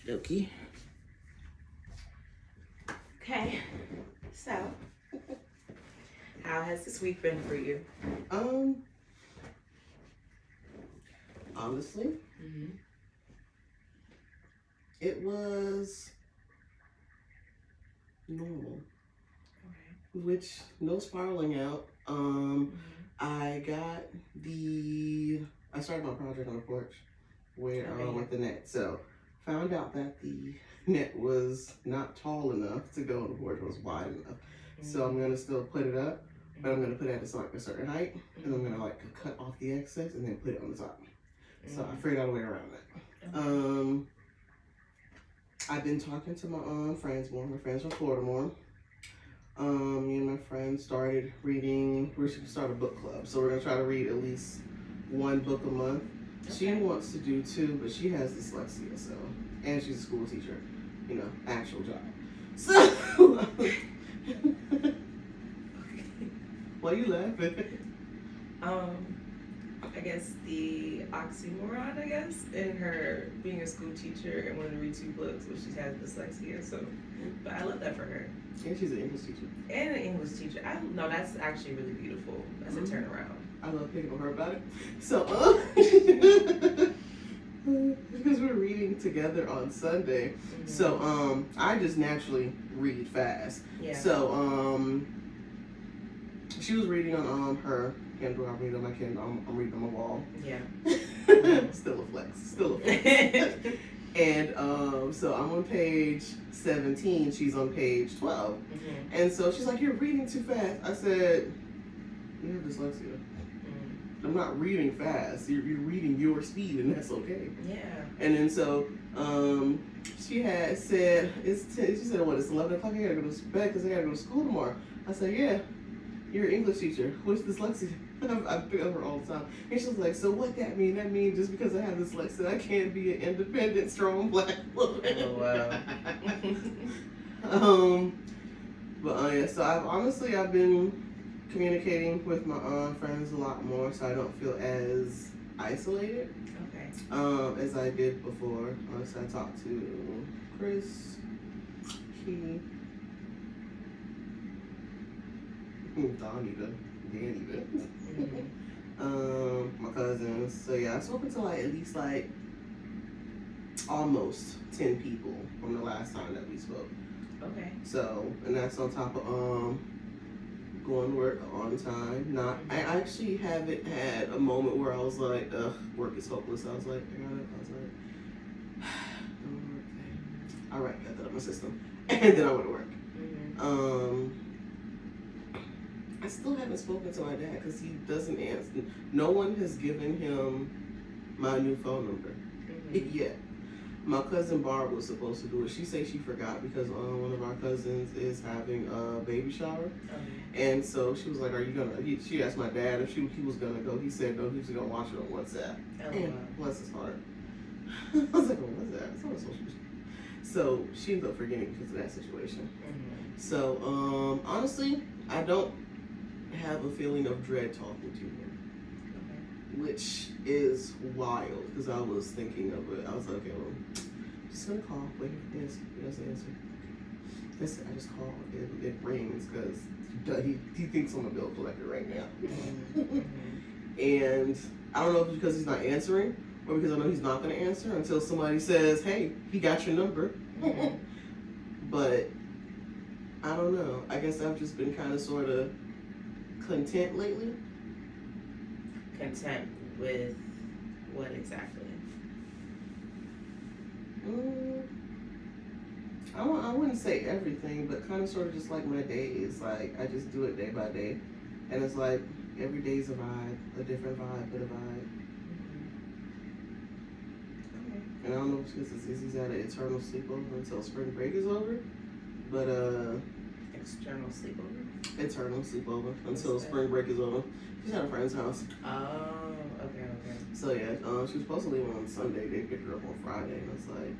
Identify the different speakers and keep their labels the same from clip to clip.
Speaker 1: Okie. Okay, so how has this week been for you?
Speaker 2: Honestly, it was normal. Okay. Which no spiraling out. I started my project on the porch where with the net. So found out that the net was not tall enough to go on the porch, it was wide enough. So I'm gonna still put it up, but I'm gonna put it at a certain height, and I'm gonna like cut off the excess and then put it on the top. So I figured out a way around that. I've been talking to my friends more. My friends from Florida more. Me and my friend started reading. We should start a book club, so we're gonna try to read at least one book a month. Okay. She wants to do two, but she has dyslexia, so, and she's a school teacher, actual job. So, why are you laughing?
Speaker 1: I guess the oxymoron, in her being a school teacher and wanting to read two books, but she has dyslexia. So, but I love that for her.
Speaker 2: And she's an English teacher.
Speaker 1: And an English teacher. No, that's actually really beautiful. That's a turnaround.
Speaker 2: I love picking on her about it. So, because we're reading together on Sunday, so I just naturally read fast. Yeah. So she was reading on her Kindle. I'm reading on my Kindle. I'm reading on my wall. Yeah. Still a flex. And so I'm on page 17. She's on page 12. And so she's like, "You're reading too fast." I said, "You have dyslexia. I'm not reading fast. You're reading your speed, and that's okay." Yeah. And then so she had said, she said, "What? It's 11 o'clock. I gotta go to bed because I gotta go to school tomorrow." I said, "Yeah. You're an English teacher. What's dyslexia?" I pick up her all the time. And she was like, "So what that mean? That means just because I have dyslexia, I can't be an independent, strong black woman." Oh, wow. Yeah, so I've been communicating with my friends a lot more, so I don't feel as isolated. Okay. As I did before. So I talked to Chris, Key, Donita, Danita, my cousins. So yeah, I've spoken to like at least like almost 10 people from the last time that we spoke. Okay. So, and that's on top of going to work on time. I actually haven't had a moment where I was like, ugh, work is hopeless. I was like, don't work today. All right, got that up my system, and then I went to work. I still haven't spoken to my dad because he doesn't answer. No one has given him my new phone number yet. My cousin Barb was supposed to do it. She said she forgot because one of our cousins is having a baby shower. And so she was like, "Are you gonna?" She asked my dad if he was gonna go. He said no, he was gonna watch it on WhatsApp. And bless his heart. I was like, "Oh, what's that?" It's on social media. So she ended up forgetting because of that situation. So honestly, I don't have a feeling of dread talking to him, which is wild because I was thinking of it. I was like, "Okay, well, I'm just gonna call. Wait, he doesn't answer. Listen, I just called. It rings because he thinks I'm a bill collector right now." And I don't know if it's because he's not answering or because I know he's not going to answer until somebody says, "Hey, he got your number." But I don't know. I guess I've just been kind of sort of content lately.
Speaker 1: Content with what exactly?
Speaker 2: I wouldn't say everything, but kind of sort of just like my days. Like, I just do it day by day. And it's like, every day's a vibe, a different vibe, but a vibe. Okay. And I don't know if it's because Izzy's at an eternal sleepover until spring break is over. But,
Speaker 1: external sleepover?
Speaker 2: Eternal sleepover until spring break is over. She's at a friend's house.
Speaker 1: Oh, okay.
Speaker 2: So, yeah, she was supposed to leave on Sunday. They picked her up on Friday, and it's like...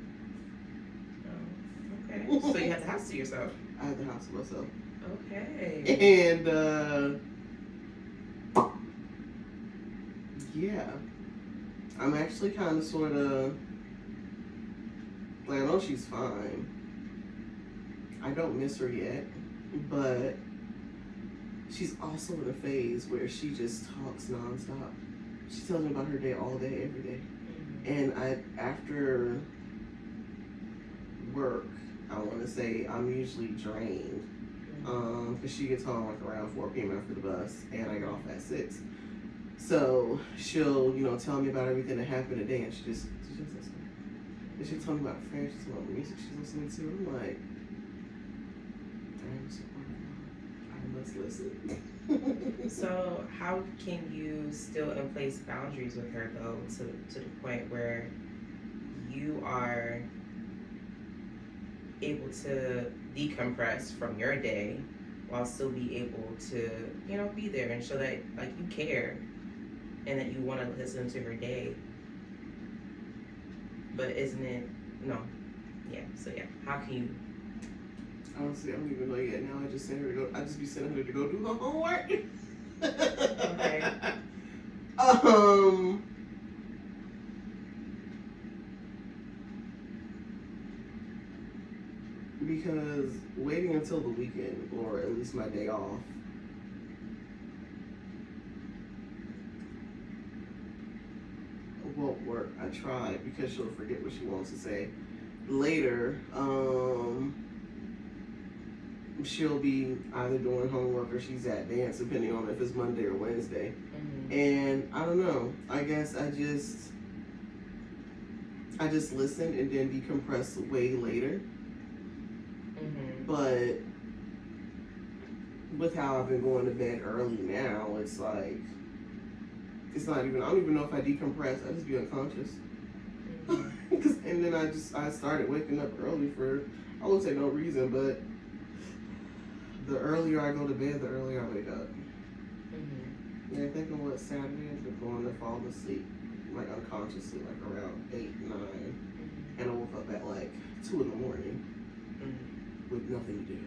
Speaker 1: Okay. So you had the house to yourself?
Speaker 2: I had the house to myself.
Speaker 1: Okay.
Speaker 2: And, yeah. I'm actually kind of sort of Like, I know she's fine. I don't miss her yet, but she's also in a phase where she just talks nonstop. She tells me about her day all day, every day. And after work, I want to say I'm usually drained. Because she gets home like around 4 p.m. after the bus, and I get off at 6. So she'll, tell me about everything that happened today, and she just listens. And she'll tell me about friends, she'll tell me about music she's listening to. I'm like, I'm so I must listen.
Speaker 1: So how can you still in place boundaries with her though, to the point where you are able to decompress from your day while still be able to, be there and show that like you care and that you want to listen to her day? But isn't it how can you?
Speaker 2: Honestly, I don't even know yet. Now I just send her to go. I just be sending her to go do her homework.
Speaker 1: Okay.
Speaker 2: Because waiting until the weekend, or at least my day off, won't work. I tried because she'll forget what she wants to say. Later, she'll be either doing homework or she's at dance, depending on if it's Monday or Wednesday. And I don't know. I guess I just listen and then decompress way later. But with how I've been going to bed early now, it's like I don't even know if I decompress. I just be unconscious. And then I started waking up early for, I won't say no reason, but the earlier I go to bed, the earlier I wake up. Yeah, I think on what Saturday I've been going to fall asleep like unconsciously, like around 8, 9, and I woke up at like 2 in the morning with nothing to do.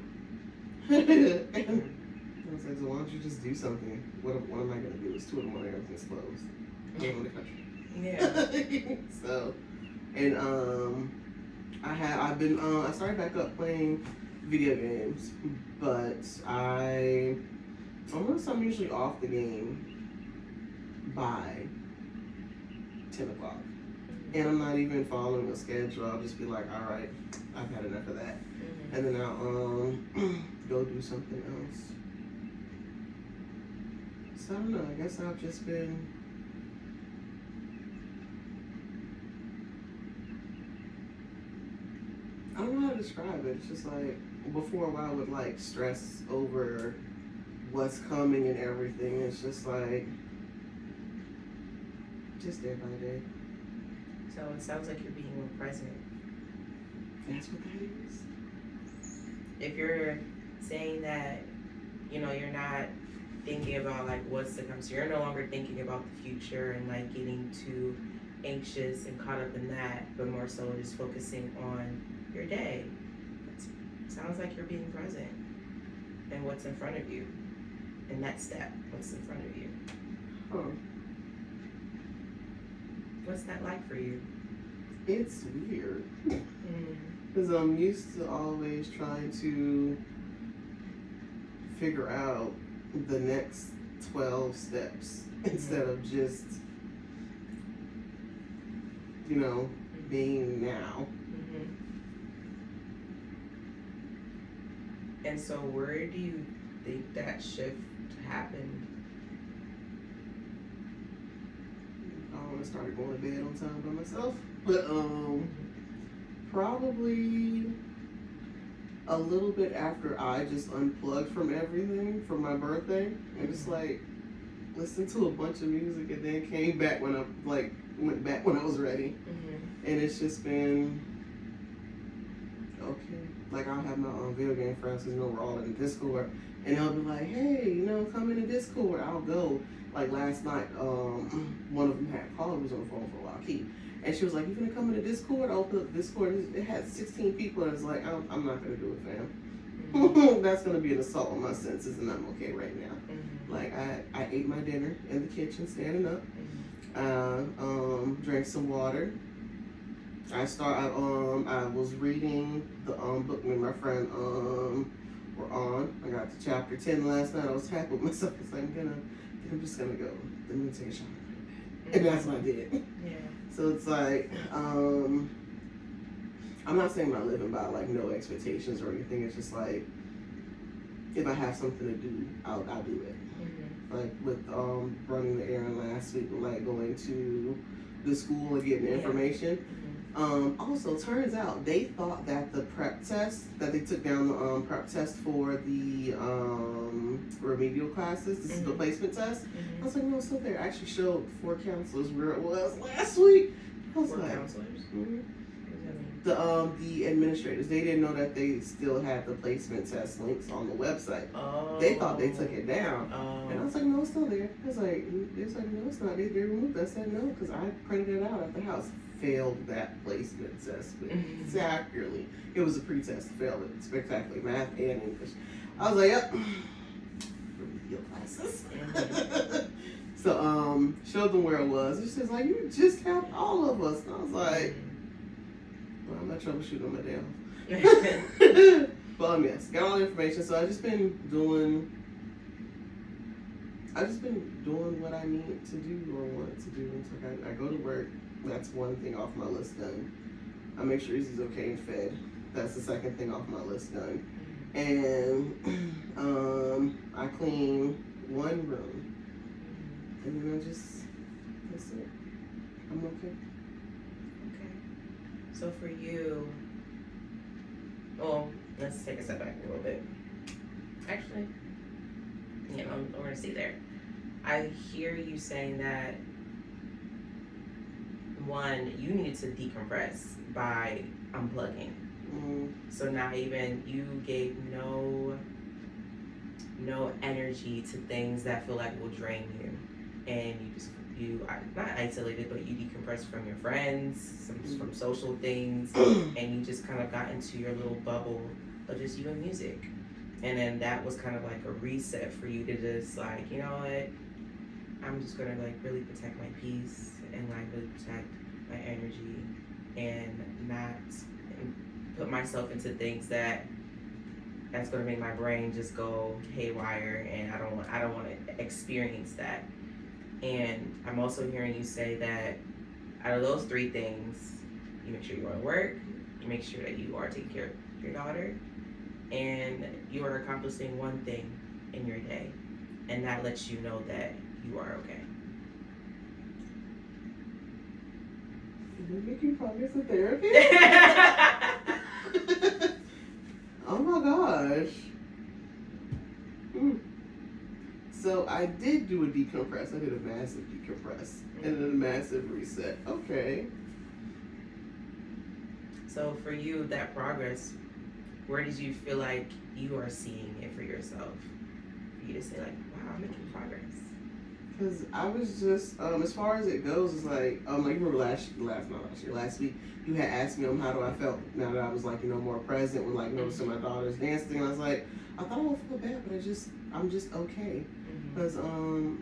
Speaker 2: And I was like, so why don't you just do something? What am I gonna do? It's 2 in the morning, everything's closed. I live in the country.
Speaker 1: Yeah.
Speaker 2: So, and I started back up playing video games, but I'm usually off the game by 10 o'clock. And I'm not even following a schedule. I'll just be like, all right, I've had enough of that. And then I'll go do something else. So I don't know, I guess I've just been I don't know how to describe it. It's just like before I would like stress over what's coming and everything. It's just like just day by day.
Speaker 1: So it sounds like you're being more present.
Speaker 2: That's what that is.
Speaker 1: If you're saying that, you're not thinking about like what's to come, so you're no longer thinking about the future and like getting too anxious and caught up in that, but more so just focusing on your day. It sounds like you're being present and what's in front of you. And that step, what's in front of you. What's that like for you?
Speaker 2: It's weird. Because I'm used to always trying to figure out the next 12 steps instead of just, being now.
Speaker 1: And so where do you think that shift happened?
Speaker 2: I started going to bed on time by myself, but probably a little bit after I just unplugged from everything for my birthday and just like listened to a bunch of music and then came back when I went back when I was ready. And it's just been okay. Like I'll have my video game friends because we're all in Discord, and they'll be like, "Hey, come in the Discord." I'll go. Like last night, one of them had called. Was on the phone for a while, Keith, and she was like, "You gonna come in the Discord?" I opened up Discord. It had 16 people, and it's like, I'm not gonna do it, fam. That's gonna be an assault on my senses, and I'm okay right now. Like I ate my dinner in the kitchen, standing up. Drank some water. I was reading the book me and my friend were on. I got to chapter 10 last night. I was happy with myself. I was like, I'm just gonna go. Let me take a shower. And that's what I did.
Speaker 1: Yeah.
Speaker 2: So it's like, I'm not saying I'm living by like no expectations or anything. It's just like, if I have something to do, I'll do it.
Speaker 1: Mm-hmm.
Speaker 2: Like with running the errand last week, like going to the school and getting the information. Mm-hmm. Also, turns out they thought that the prep test that they took down the prep test for the remedial classes. This is the placement test. I was like, no, it's still there. I actually showed 4 counselors where it was last week. I was
Speaker 1: 4
Speaker 2: like,
Speaker 1: counselors.
Speaker 2: Mm-hmm. The administrators, they didn't know that they still had the placement test links on the website.
Speaker 1: Oh.
Speaker 2: They thought they took it down.
Speaker 1: Oh.
Speaker 2: And I was like, no, it's still there. It's like, no, it's not. They removed it. I said no, because I printed it out at the house. Failed that placement test spectacularly. It was a pretest. Failed it spectacularly. Math and English. I was like, yep. Remedial classes. So, showed them where it was. And she says, like, you just helped all of us. And I was like, well, I'm not troubleshooting on my damn. But yes, got all the information. So I've just been doing what I need to do or want to do. It's like I go to work. That's one thing off my list done. I make sure he's okay and fed. That's the second thing off my list done. And I clean one room. And then that's it. I'm okay.
Speaker 1: Okay. So for you, well, let's take a step back a little bit. Actually, we're gonna see there. I hear you saying that, one, you need to decompress by unplugging. So not even, you gave no energy to things that feel like will drain you, and you not isolated, but you decompressed from your friends, from social things, and you just kind of got into your little bubble of just you and music. And then that was kind of like a reset for you to just like, you know what, I'm just gonna like really protect my peace and like really protect my energy and not put myself into things that's gonna make my brain just go haywire, and I don't want to experience that. And I'm also hearing you say that out of those 3 things, you make sure you are at work, you make sure that you are taking care of your daughter, and you are accomplishing one thing in your day, and that lets you know that you are okay.
Speaker 2: You're making progress in therapy? Oh my gosh. So I did do a decompress. I did a massive decompress and then a massive reset. Okay.
Speaker 1: So for you, that progress, where did you feel like you are seeing it for yourself? For you to say like, wow, I'm making progress.
Speaker 2: Because I was just, as far as it goes, it's like you remember last week, you had asked me how do I felt now that I was like, more present with like noticing my daughter's dancing, and I was like, I thought I would feel bad, but I'm just okay. Because, I don't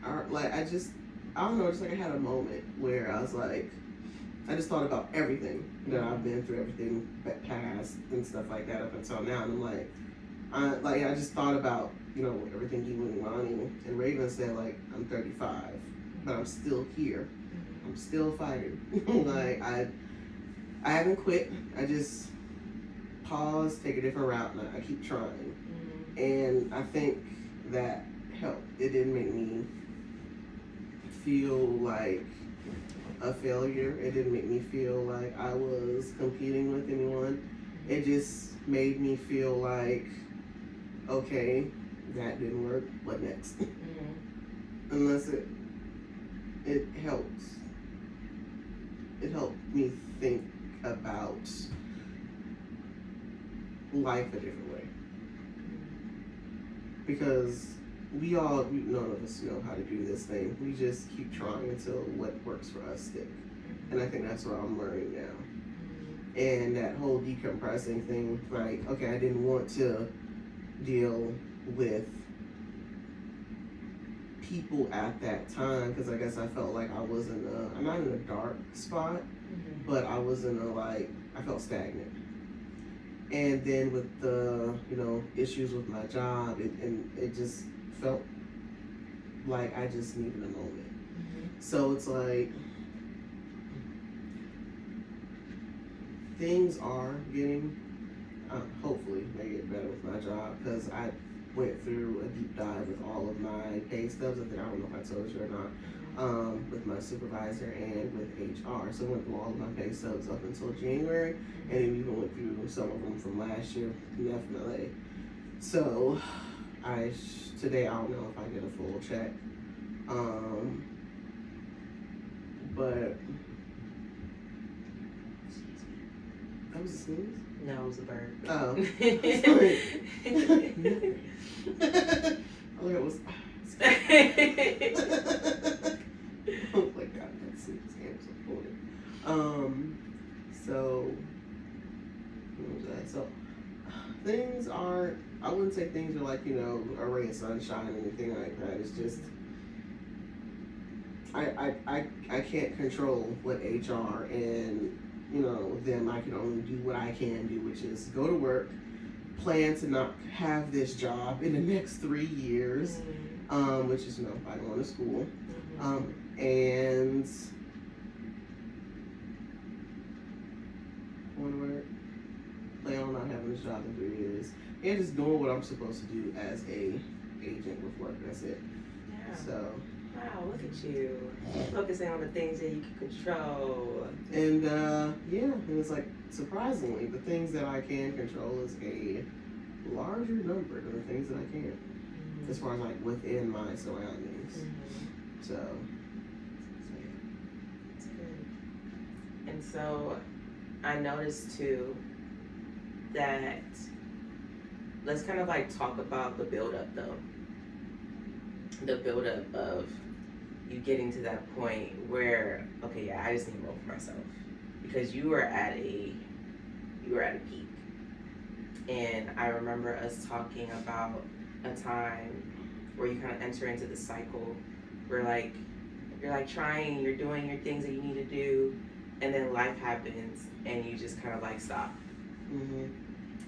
Speaker 2: know, just like I had a moment where I was like, I just thought about everything that I've been through, everything past and stuff like that up until now, and I'm like, I just thought about, everything you and Lonnie and Raven said, like, I'm 35, but I'm still here. I'm still fighting. Like, I haven't quit. I just pause, take a different route, and I keep trying. And I think that helped. It didn't make me feel like a failure. It didn't make me feel like I was competing with anyone. It just made me feel like, okay, that didn't work. What next? Unless it helped. It helped me think about life a different way. Because none of us know how to do this thing. We just keep trying until what works for us stick. And I think that's what I'm learning now. And that whole decompressing thing, like, okay, I didn't want to deal with people at that time because I guess I felt like I'm not in a dark spot, but I was in a I felt stagnant. And then with the issues with my job, it just felt like I just needed a moment. So it's like things are getting, hopefully they get better with my job, because I went through a deep dive with all of my pay stubs. I don't know if I told you or not, with my supervisor and with HR. So I went through all of my pay stubs up until January, and then even went through some of them from last year, definitely. So today I don't know if I get a full check, but that was a sneeze?
Speaker 1: No, it was a bird.
Speaker 2: Oh. Oh, it was. Oh my god, that sneeze game so funny. So what was that? So things aren't. I wouldn't say things are like a ray of sunshine or anything like that. It's just I can't control what HR and them. I can only do what I can do, which is go to work, plan to not have this job in the next 3 years, which is by going to school, and going to work, plan on not having this job in 3 years, and just doing what I'm supposed to do as a agent with work. That's it.
Speaker 1: Yeah.
Speaker 2: So.
Speaker 1: Wow, look at you. Focusing on the things that you can control.
Speaker 2: And and it's like, surprisingly, the things that I can control is a larger number than the things that I can't. As far as within my surroundings. So yeah.
Speaker 1: That's good. And so I noticed too that let's kind of talk about the build-up though. The build-up of you getting to that point where, okay, yeah, I just need more for myself, because you were at a peak, and I remember us talking about a time where you kind of enter into the cycle where you're trying, you're doing your things that you need to do, and then life happens and you just kind of stop.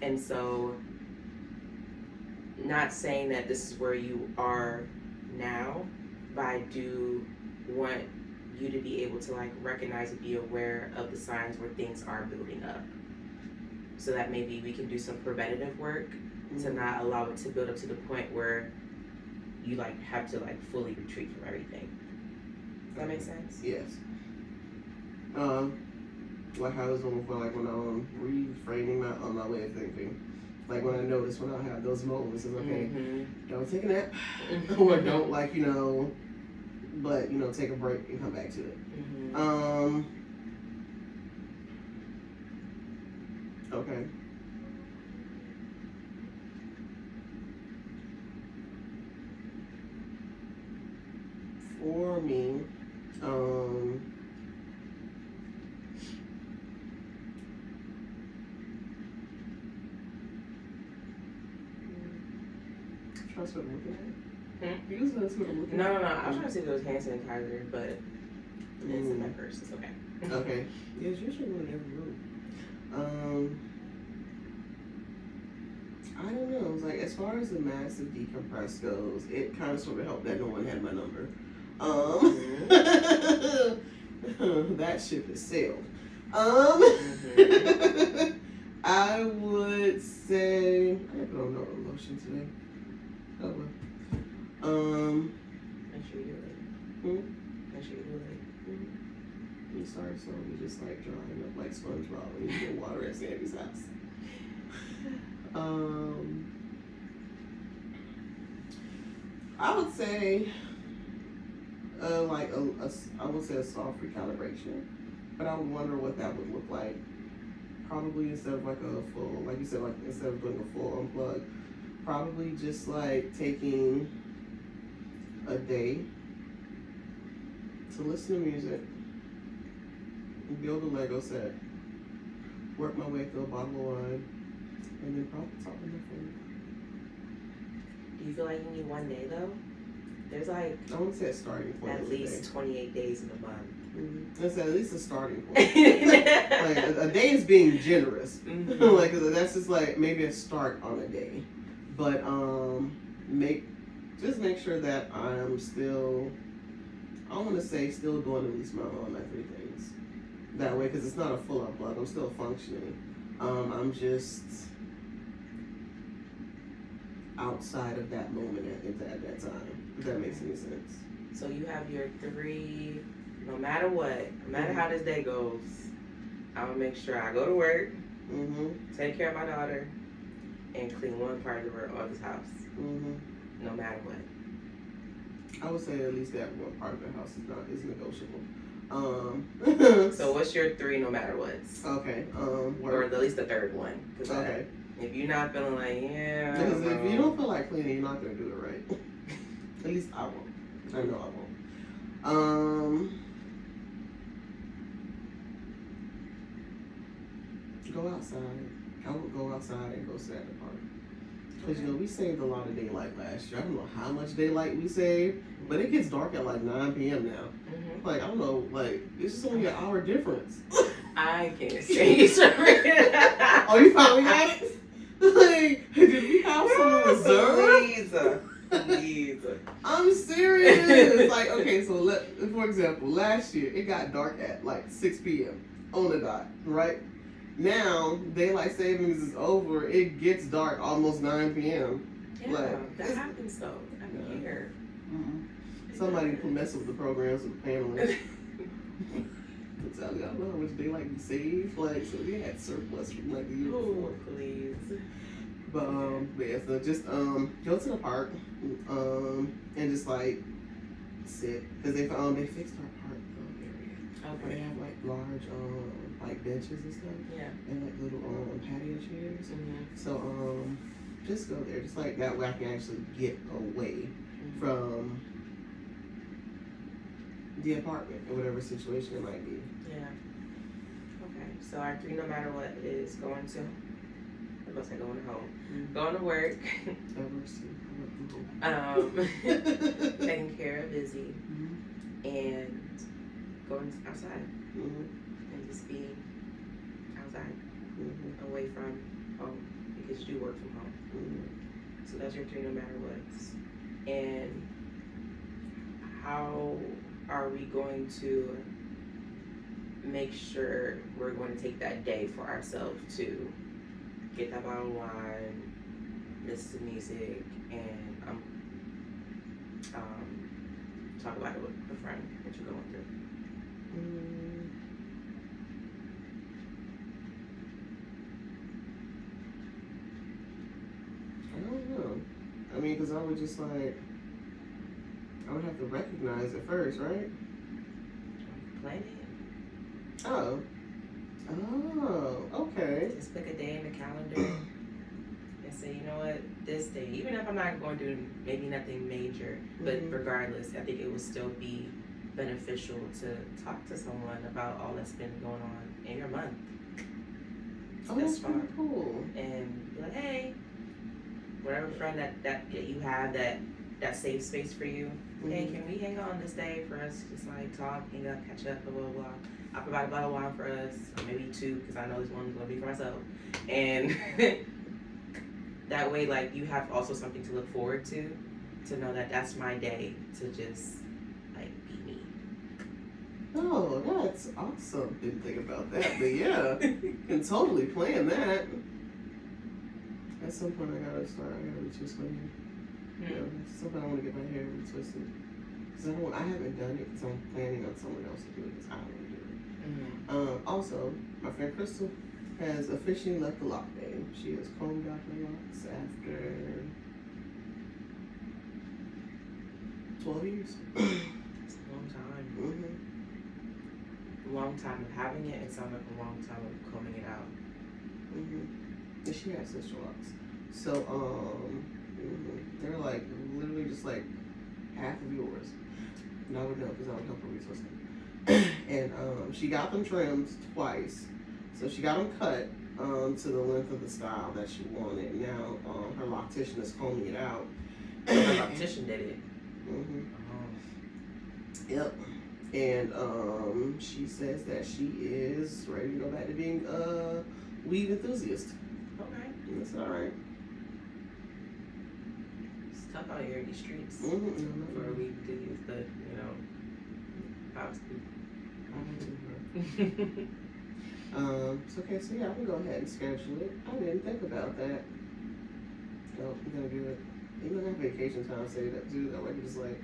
Speaker 1: And so, not saying that this is where you are now, but I do want you to be able to recognize and be aware of the signs where things are building up, so that maybe we can do some preventative work to not allow it to build up to the point where you have to fully retreat from everything. Does that make sense?
Speaker 2: Yes. How I was doing before, when I'm reframing my way of thinking. When I notice when I have those moments, it's okay, don't take a nap, or don't but take a break and come back to it. Okay. For me, that's what I'm looking at. You just know that's what I'm looking at.
Speaker 1: No. I was trying to see if it was hand sanitizer, but it's in my purse. It's okay.
Speaker 2: Okay. Yeah, it's usually in every room. I don't know. It's as far as the massive decompress goes, it kind of sort of helped that no one had my number. That ship has sailed. I would say I don't know lotion today. Oh well.
Speaker 1: Make sure you do it. Make sure you do it.
Speaker 2: You start slowly just drying up like SpongeBob when you get water at Sandy's house. I would say I would say a soft recalibration, but I would wonder what that would look like. Probably instead of a full, like you said, instead of doing a full unplug, probably just taking a day to listen to music, build a Lego set, work my way through a bottle of wine, and then probably talk to my phone.
Speaker 1: Do you feel like you need one day though? There's
Speaker 2: I wouldn't say a starting point.
Speaker 1: At least 28 days in a month.
Speaker 2: That's at least a starting point. Like a day is being generous. Like that's just like maybe a start on a day, but make sure that I'm still. I want to say still doing at least my 3 things. That way, because it's not a full up block. I'm still functioning. I'm just outside of that moment at that time. If that makes any sense.
Speaker 1: So you have your 3. No matter what, no matter how this day goes, I'm gonna make sure I go to work, take care of my daughter, and clean one part of this house. No matter what.
Speaker 2: I would say at least that one part of the house is negotiable.
Speaker 1: So what's your 3 no matter what?
Speaker 2: Okay.
Speaker 1: Or at least the 3rd one.
Speaker 2: Okay.
Speaker 1: If you're not feeling like,
Speaker 2: because if you don't feel like cleaning, you're not gonna do it right. At least I won't. I know I won't. Go outside. I would go outside and go sit at the park. Because, we saved a lot of daylight last year. I don't know how much daylight we saved, but it gets dark at like 9 p.m. now. Like, I don't know, like, it's just only an hour difference.
Speaker 1: I can't say
Speaker 2: Oh, you finally got it? Like, did we have some reserve?
Speaker 1: Please.
Speaker 2: I'm serious. Like, okay, so for example, last year, it got dark at like 6 p.m. on the dot, right? Now, daylight savings is over. It gets dark almost 9 p.m.
Speaker 1: Yeah, like, that happens though. Every year.
Speaker 2: Somebody mess with the programs with the panelists. I don't know how much daylight we saved. Like, so we had surplus from like the year before.
Speaker 1: Please.
Speaker 2: But yeah, so just go to the park and just like sit because they fixed our park area.
Speaker 1: Okay.
Speaker 2: They have like large like benches and stuff.
Speaker 1: Yeah.
Speaker 2: And like little patio chairs. So just go there, just like that way I can actually get away from the apartment or whatever situation it might be.
Speaker 1: Yeah. Okay. So our 3 no matter what is going to. I was going to say going home. Going to work. Taking care of Izzy. And going outside. And just being outside. Away from home. Because you do work from home. So that's your 3 no matter what. And how are we going to make sure we're going to take that day for ourselves to get that bottle of wine, listen to music, and talk about it with a friend that you're going through?
Speaker 2: I don't know. I mean, because I would just like, I would have to recognize it first, right?
Speaker 1: Plan it.
Speaker 2: Oh, okay.
Speaker 1: Just pick a day in the calendar and say, you know what, this day, even if I'm not going to do maybe nothing major, but regardless, I think it would still be beneficial to talk to someone about all that's been going on in your month.
Speaker 2: That's far. Cool.
Speaker 1: And be like, hey, whatever friend that you have that safe space for you, hey, can we hang out on this day for us to just like talk, hang up, catch up, blah, blah, blah. I'll provide a bottle of wine for us, or maybe 2, because I know this one's going to be for myself. And that way, like, you have also something to look forward to know that that's my day to just, like, be me.
Speaker 2: Oh, that's awesome. Didn't think about that, but yeah, can totally plan that. At some point, I gotta retwist my hair. Yeah, at some point I want to get my hair retwisted. Because I haven't done it, because I'm planning on someone else to do it, because I don't want to do it. Also, my friend Crystal has officially left the lock game. She has combed out her locks after 12 years.
Speaker 1: It's a long time. A long time of having it, it sounds like a long time of combing it out.
Speaker 2: And she has sister locks. So, they're like literally just like half of yours. And I would know because I would help her retwist them. And she got them trimmed twice. So she got them cut to the length of the style that she wanted. Now her loctician is combing it out.
Speaker 1: Her loctician did it.
Speaker 2: Yep. And she says that she is ready to go back to being a weave enthusiast.
Speaker 1: Okay.
Speaker 2: And that's all right.
Speaker 1: It's tough out here in these streets
Speaker 2: Mm-hmm.
Speaker 1: for a weave enthusiast, but obviously.
Speaker 2: So okay, so yeah, I can go ahead and schedule it. I didn't think about that. So I'm gonna do it. You know, I have vacation time say that too. That way I can just like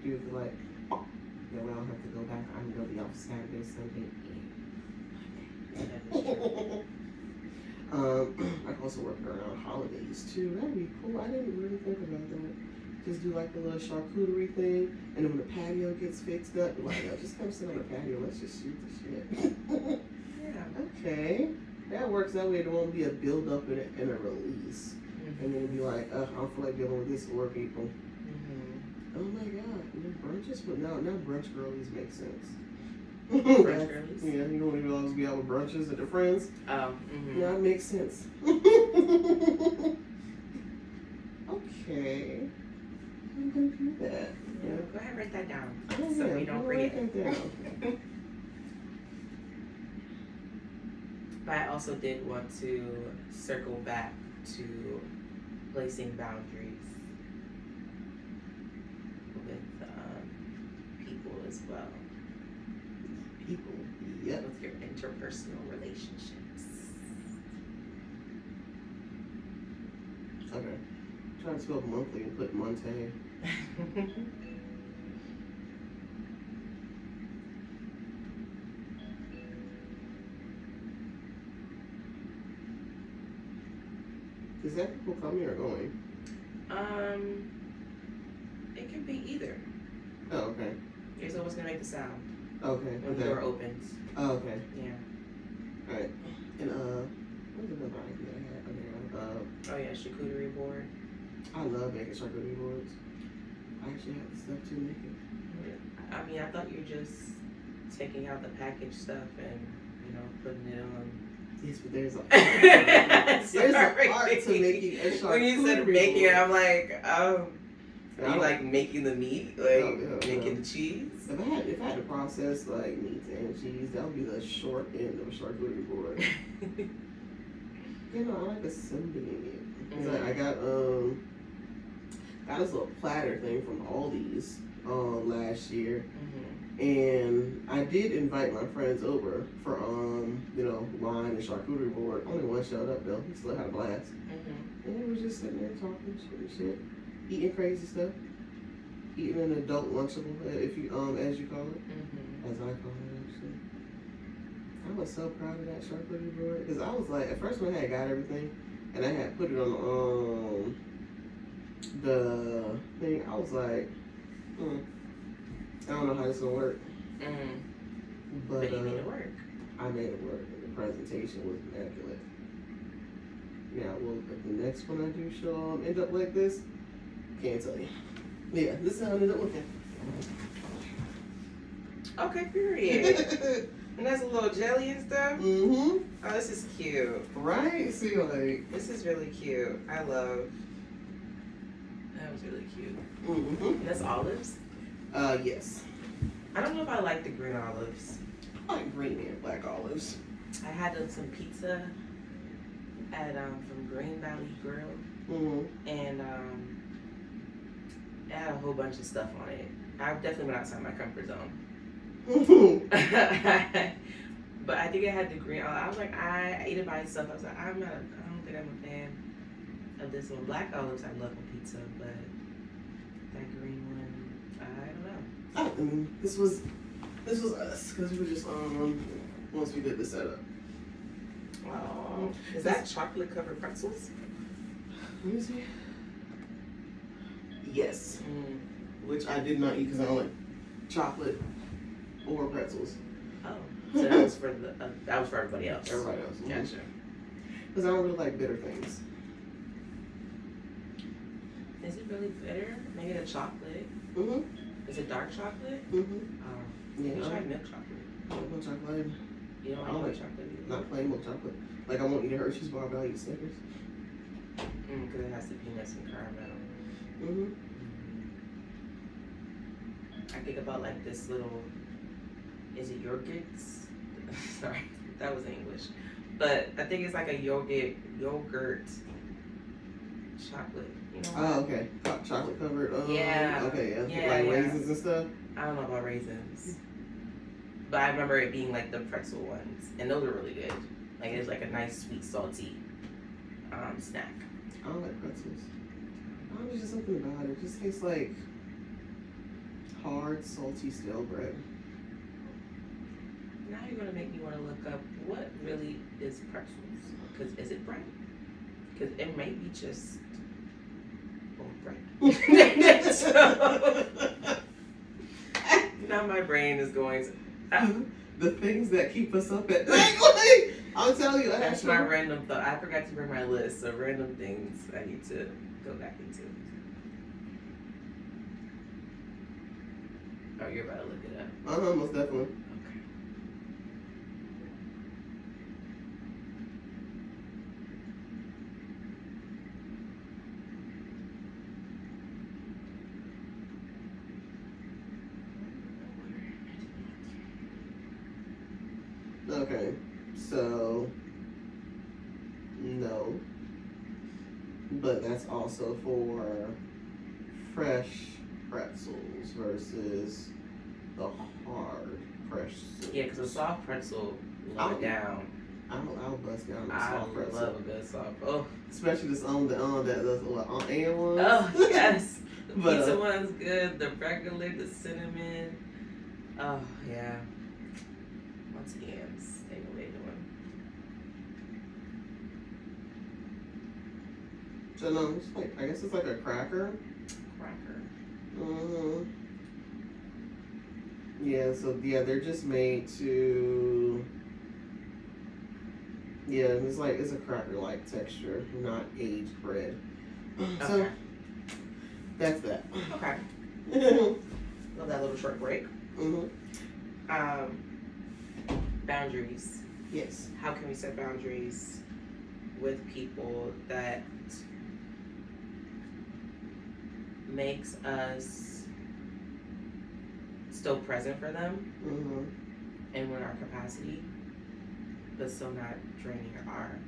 Speaker 2: do it for like that way I don't have to go back. I can go to the office Saturday, Sunday, I can also work around holidays too. That'd be cool. I didn't really think about that. Just do like a little charcuterie thing, and then when the patio gets fixed up, like, yo, just come sit on the patio. Let's just shoot the shit.
Speaker 1: Yeah.
Speaker 2: Okay, that works. That way there won't be a build up and a release, and then it'd be like, I don't feel like dealing with these 4 people. Oh my god, brunches, but now brunch girlies make sense.
Speaker 1: Brunch girlies?
Speaker 2: Yeah, you know when you always be out with brunches with your friends?
Speaker 1: Oh.
Speaker 2: Yeah, it makes sense. Okay. I'm gonna do that.
Speaker 1: Yeah. Go ahead and write that down
Speaker 2: Oh,
Speaker 1: so
Speaker 2: yeah,
Speaker 1: we don't
Speaker 2: I'll
Speaker 1: forget.
Speaker 2: write that down.
Speaker 1: But I also did want to circle back to placing boundaries with people as well.
Speaker 2: People, yep.
Speaker 1: With your interpersonal relationships.
Speaker 2: Okay. Try to spell monthly and put Monte. Is that people coming or going?
Speaker 1: It could be either.
Speaker 2: Oh, okay.
Speaker 1: Here's always gonna make the sound
Speaker 2: Okay.
Speaker 1: when the door opens.
Speaker 2: Oh, okay.
Speaker 1: Yeah.
Speaker 2: Alright. And what's another idea I had?
Speaker 1: Oh yeah, charcuterie board.
Speaker 2: I love making charcuterie boards. I actually have the stuff to make it.
Speaker 1: I mean, I thought you were just taking out the package stuff and putting it on.
Speaker 2: Yes, but there's an
Speaker 1: Sorry.
Speaker 2: art to making a charcuterie
Speaker 1: When you said making it,
Speaker 2: board.
Speaker 1: I'm like, are you like making the meat, like making the cheese?
Speaker 2: If I had to process like meats and cheese, that would be the short end of a charcuterie board. I like assembling it. Like, I got this little platter thing from Aldi's last year, and I did invite my friends over for wine and charcuterie board. Only one showed up though. He still had a blast, and we was just sitting there talking shit, eating crazy stuff, eating an adult lunchable, if you as you call it, as I call it actually. I was so proud of that charcuterie board because I was like, at first when I had got everything and I had put it on the thing, I was like, I don't know how this will work. But
Speaker 1: you made it work.
Speaker 2: I made it work, and the presentation was immaculate. Now, will the next one I do show end up like this? Can't tell you. Yeah, this is how it ended up looking.
Speaker 1: Okay, period. And that's a little jelly and stuff?
Speaker 2: Mm-hmm.
Speaker 1: Oh, this is cute.
Speaker 2: Right? See, like...
Speaker 1: This is really cute. I love... That was really cute.
Speaker 2: Mm-hmm.
Speaker 1: And that's olives?
Speaker 2: Yes.
Speaker 1: I don't know if I like the green olives.
Speaker 2: I like green and black olives.
Speaker 1: I had some pizza at from Green Valley Grill. And it had a whole bunch of stuff on it. I definitely went outside my comfort zone. But I think I had the green olive. I was like, I ate it by itself. I was like, I don't think I'm a fan of this one. Black olives I love on pizza, but that green one, I don't know.
Speaker 2: This was us because we were just once we did the setup.
Speaker 1: Oh, is that chocolate covered pretzels?
Speaker 2: Let me see. Yes, which I did not eat because I don't like chocolate or pretzels.
Speaker 1: Oh, so that was for everybody else.
Speaker 2: Everybody else.
Speaker 1: Gotcha.
Speaker 2: Because I don't really like bitter things.
Speaker 1: Is it really bitter? Maybe the chocolate. Is it dark chocolate? Yeah. You tried milk chocolate.
Speaker 2: I don't like chocolate.
Speaker 1: You don't like milk chocolate either?
Speaker 2: Not plain milk chocolate. Like I won't eat a Hershey's bar, but I'll eat Snickers.
Speaker 1: Because it has the peanuts and caramel. I think about like this little is it yogurts? Sorry, that was English. But I think it's like a yogurt chocolate. You know what?
Speaker 2: Oh, okay. Chocolate covered.
Speaker 1: Yeah.
Speaker 2: Okay, yeah.
Speaker 1: Yeah,
Speaker 2: Like
Speaker 1: yeah.
Speaker 2: raisins and stuff.
Speaker 1: I don't know about raisins, but I remember it being like the pretzel ones, and those are really good. Like it's like a nice sweet salty snack.
Speaker 2: I don't like pretzels. I don't know, just something about it. It just tastes like hard, salty stale bread.
Speaker 1: Now you're gonna make me want to look up what really is pretzels. Because is it bread? Because it may be just bread. So, now my brain is going to.
Speaker 2: The things that keep us up at night. I'm telling you,
Speaker 1: That's my random thought. I forgot to bring my list of random things I need to go back into. Oh, you're about to look it up.
Speaker 2: Most definitely.
Speaker 1: Okay.
Speaker 2: Okay, so no, but that's also for fresh pretzels versus the hard pretzels.
Speaker 1: Yeah, because a soft pretzel, low down.
Speaker 2: I'll bust down a
Speaker 1: I
Speaker 2: soft pretzel.
Speaker 1: love a good soft. Oh,
Speaker 2: especially this that does what Aunt Ann ones.
Speaker 1: oh yes, the
Speaker 2: But,
Speaker 1: pizza one's good. The regular, the cinnamon. Oh yeah. Once again, they know what they're doing.
Speaker 2: So no, it's like I guess it's like a cracker.
Speaker 1: Cracker.
Speaker 2: Yeah, so yeah, they're just made to. Yeah, it's a cracker-like texture, not aged bread. So
Speaker 1: Okay.
Speaker 2: that's that.
Speaker 1: Okay. Love that little short break. Boundaries.
Speaker 2: Yes.
Speaker 1: How can we set boundaries with people that makes us still present for them and in our capacity, but still not draining our